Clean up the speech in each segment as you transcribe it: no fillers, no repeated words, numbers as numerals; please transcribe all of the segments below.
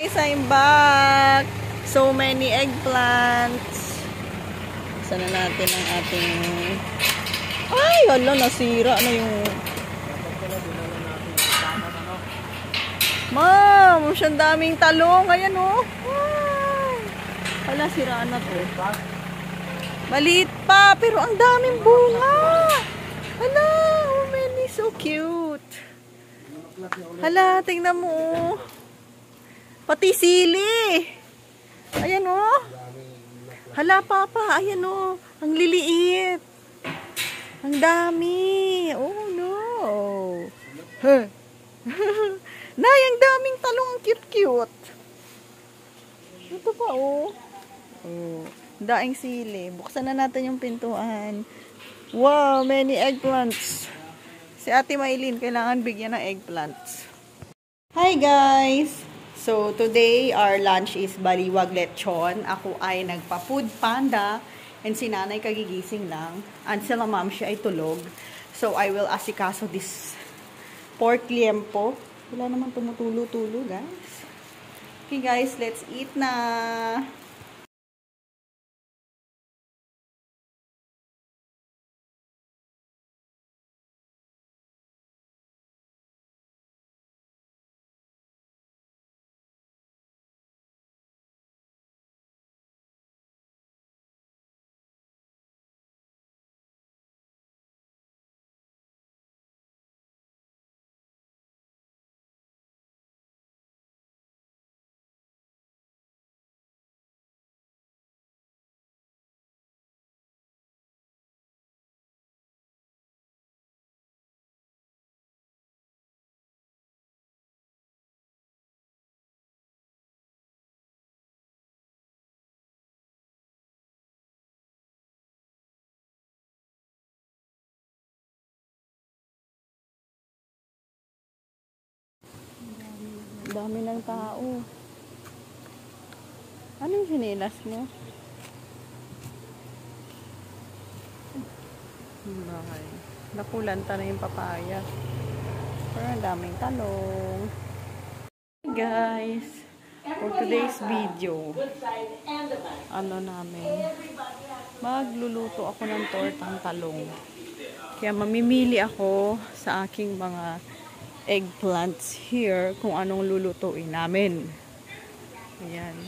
Guys, I'm back. So many eggplants. Sana natin ang ating... Ay, wala, nasira na yung... Ma'am, siyang daming talong. Ayan, oh. Ay. Wala, siraan na to. Maliit pa, pero ang daming bunga. Hala, oh, many, so cute. Hala, tingnan mo, oh. Pati sili. Ayan, oh. Hala, papa. Ayan, oh. Ang liliit. Ang dami. Oh, no. Huh. Nay, ang daming talong. Ang cute-cute. Ito pa, oh. Oh. Daing sili. Buksan na natin yung pintuan. Wow, many eggplants. Si Ate Maylin, kailangan bigyan ng eggplants. Hi, guys. So, today, our lunch is baliwag lechon. Ako ay nagpa-food panda. And si nanay kagigising lang. And sila ma'am, siya ay tulog. So, I will asikaso this pork liempo. Wala naman tumutulo-tulo, guys. Okay, guys, let's eat na. Dami ng tao. Ano yung sinilas mo? Bakay. Nakulanta na yung papaya. Pero ang daming talong. Hey guys, for today's video, ano namin, magluluto ako ng tortang talong. Kaya mamimili ako sa aking mga eggplants here kung anong lulutuin namin. Ayan.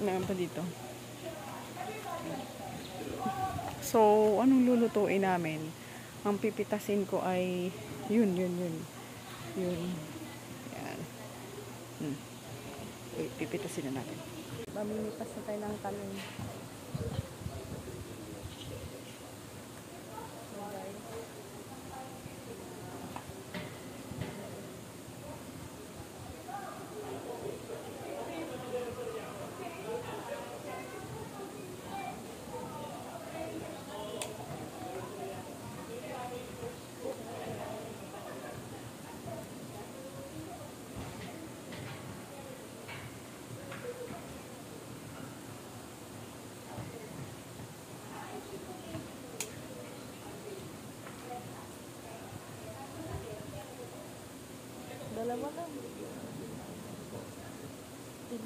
Meron pa dito. So, anong lulutuin namin? Ang pipitasin ko ay yun. Ayan. Wait, pipitasin na natin. Mamimitas na tayo ng talong.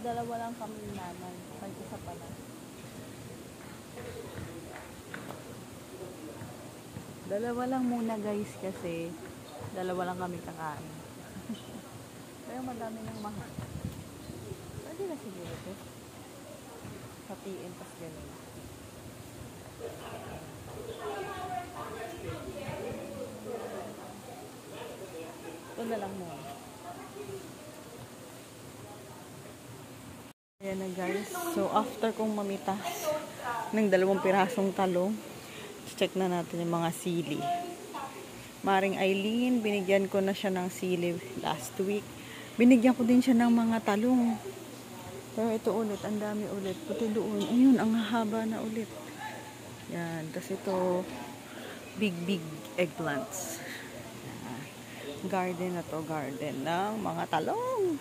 Dalawa lang kami naman. Isa pa lang. Dalawa lang muna guys kasi dalawa lang kami kakain. Pero madami ng mahal. Pwede na siguro ito. Hatiin pas ganun. Ito na lang muna. Ayan na guys. So, after kong mamitas ng 2 pirasong talong, check na natin yung mga sili. Maring Eileen, binigyan ko na siya ng sili last week. Binigyan ko din siya ng mga talong. Pero ito ulit, ang dami ulit. Puti doon. Ayun, ang haba na ulit. Yan. Tapos ito, big eggplants. Garden na to, garden ng mga talong.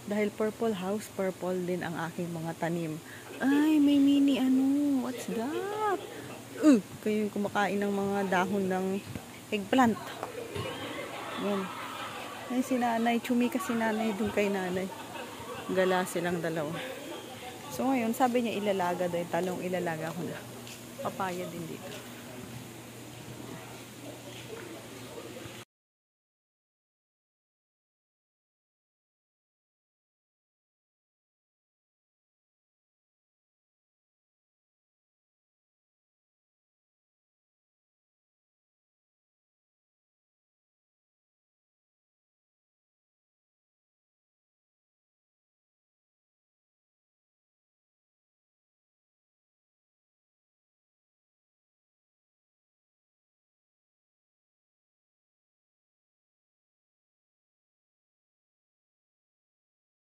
Dahil purple house, purple din ang aking mga tanim. Ay, may mini ano. What's that? Kayo yung kumakain ng mga dahon ng eggplant. Yan. Ay, si nanay. Chumika si nanay dun kay nanay. Gala silang dalawa. So ngayon, sabi niya ilalaga daw yung talong, ilalaga ko na. Papaya din dito.